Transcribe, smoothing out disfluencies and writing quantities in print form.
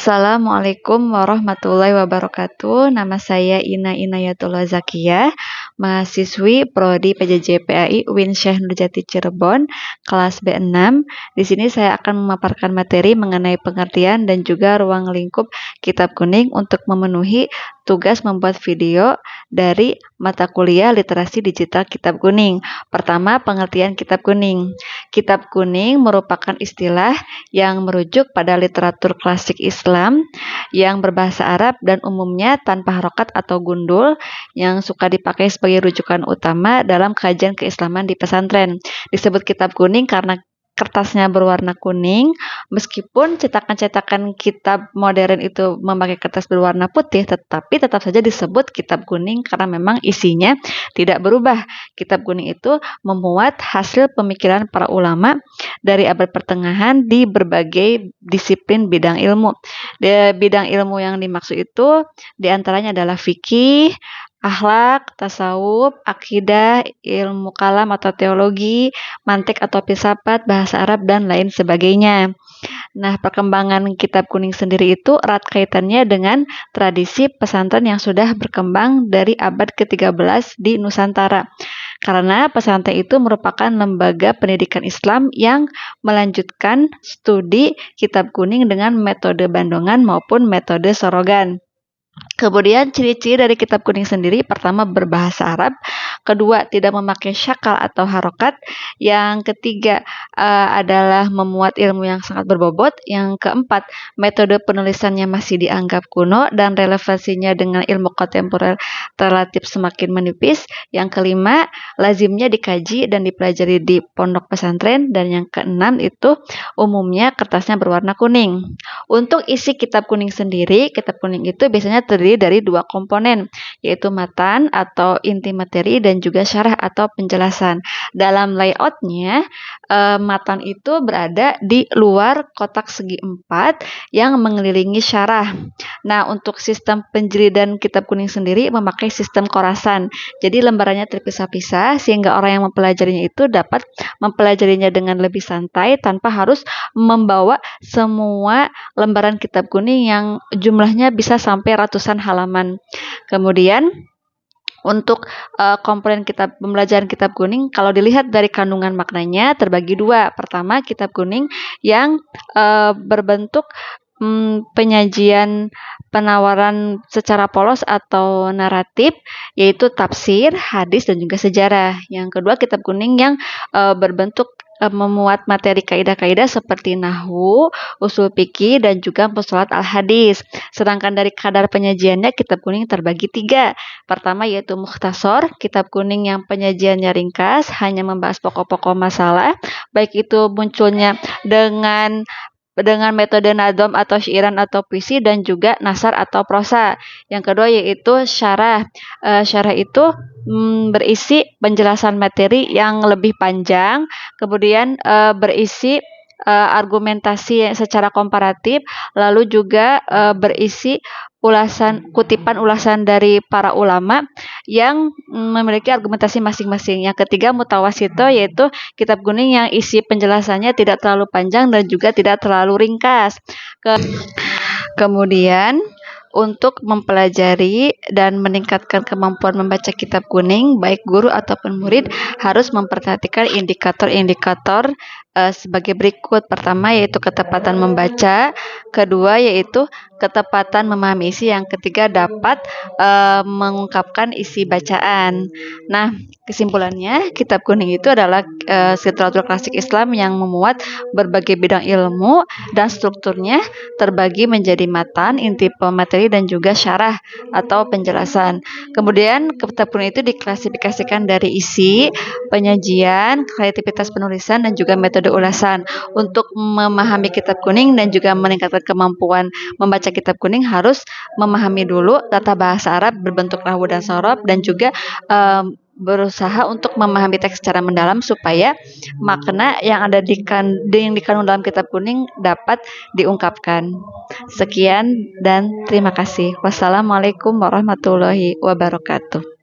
Assalamualaikum warahmatullahi wabarakatuh. Nama saya Ina Inayatullah Zakiyah, mahasiswi Prodi PJJ PAI UIN Syekh Nurjati Cirebon, kelas B6. Di sini saya akan memaparkan materi mengenai pengertian dan juga ruang lingkup kitab kuning untuk memenuhi tugas membuat video dari mata kuliah Literasi Digital Kitab Kuning. Pertama, pengertian kitab kuning. Kitab kuning merupakan istilah yang merujuk pada literatur klasik Islam yang berbahasa Arab dan umumnya tanpa harokat atau gundul yang suka dipakai sebagai rujukan utama dalam kajian keislaman di pesantren. Disebut kitab kuning karena kertasnya berwarna kuning, meskipun cetakan-cetakan kitab modern itu memakai kertas berwarna putih, tetapi tetap saja disebut kitab kuning karena memang isinya tidak berubah. Kitab kuning itu memuat hasil pemikiran para ulama dari abad pertengahan di berbagai disiplin bidang ilmu. Bidang ilmu yang dimaksud itu diantaranya adalah fikih, akhlak, tasawuf, akidah, ilmu kalam atau teologi, mantik atau filsafat, bahasa Arab, dan lain sebagainya. Nah, perkembangan kitab kuning sendiri itu erat kaitannya dengan tradisi pesantren yang sudah berkembang dari abad ke-13 di Nusantara. Karena pesantren itu merupakan lembaga pendidikan Islam yang melanjutkan studi kitab kuning dengan metode bandongan maupun metode sorogan. Kemudian ciri-ciri dari kitab kuning sendiri, pertama berbahasa Arab, kedua tidak memakai syakal atau harokat, yang ketiga adalah memuat ilmu yang sangat berbobot, yang keempat metode penulisannya masih dianggap kuno dan relevansinya dengan ilmu kontemporer relatif semakin menipis, yang kelima lazimnya dikaji dan dipelajari di pondok pesantren, dan yang keenam itu umumnya kertasnya berwarna kuning. Untuk isi kitab kuning sendiri, kitab kuning itu biasanya terdiri dari dua komponen, yaitu matan atau inti materi dan juga syarah atau penjelasan. Dalam layoutnya, matan itu berada di luar kotak segi 4 yang mengelilingi syarah. Nah, untuk sistem penjilidan kitab kuning sendiri memakai sistem korasan. Jadi lembarannya terpisah-pisah sehingga orang yang mempelajarinya itu dapat mempelajarinya dengan lebih santai tanpa harus membawa semua lembaran kitab kuning yang jumlahnya bisa sampai ratusan halaman. Kemudian untuk komponen kitab pembelajaran kitab kuning, kalau dilihat dari kandungan maknanya terbagi dua. Pertama, kitab kuning yang berbentuk penyajian penawaran secara polos atau naratif, yaitu tafsir, hadis, dan juga sejarah. Yang kedua, kitab kuning yang berbentuk memuat materi kaidah-kaidah seperti nahwu, usul fikih, dan juga mustalah al-hadis. Sedangkan dari kadar penyajiannya, kitab kuning terbagi 3. Pertama yaitu mukhtasar, kitab kuning yang penyajiannya ringkas, hanya membahas pokok-pokok masalah, baik itu munculnya dengan metode nadom atau syairan atau puisi, dan juga nasar atau prosa. Yang kedua yaitu syarah. Syarah itu berisi penjelasan materi yang lebih panjang, kemudian berisi argumentasi secara komparatif, lalu juga berisi kutipan ulasan dari para ulama yang memiliki argumentasi masing-masing. Yang ketiga mutawasito, yaitu kitab kuning yang isi penjelasannya tidak terlalu panjang dan juga tidak terlalu ringkas. Kemudian untuk mempelajari dan meningkatkan kemampuan membaca kitab kuning, baik guru ataupun murid harus memperhatikan indikator-indikator sebagai berikut. Pertama yaitu ketepatan membaca, kedua yaitu ketepatan memahami isi, yang ketiga dapat mengungkapkan isi bacaan. Nah, kesimpulannya kitab kuning itu adalah literatur klasik Islam yang memuat berbagai bidang ilmu dan strukturnya terbagi menjadi matan, inti pemateri, dan juga syarah atau penjelasan. Kemudian kitab kuning itu diklasifikasikan dari isi, penyajian, kreativitas penulisan, dan juga metode ulasan. Untuk memahami kitab kuning dan juga meningkatkan kemampuan membaca kitab kuning harus memahami dulu tata bahasa Arab berbentuk nahwu dan sorof, dan juga berusaha untuk memahami teks secara mendalam supaya makna yang ada yang dikandung dalam kitab kuning dapat diungkapkan. Sekian dan terima kasih. Wassalamualaikum warahmatullahi wabarakatuh.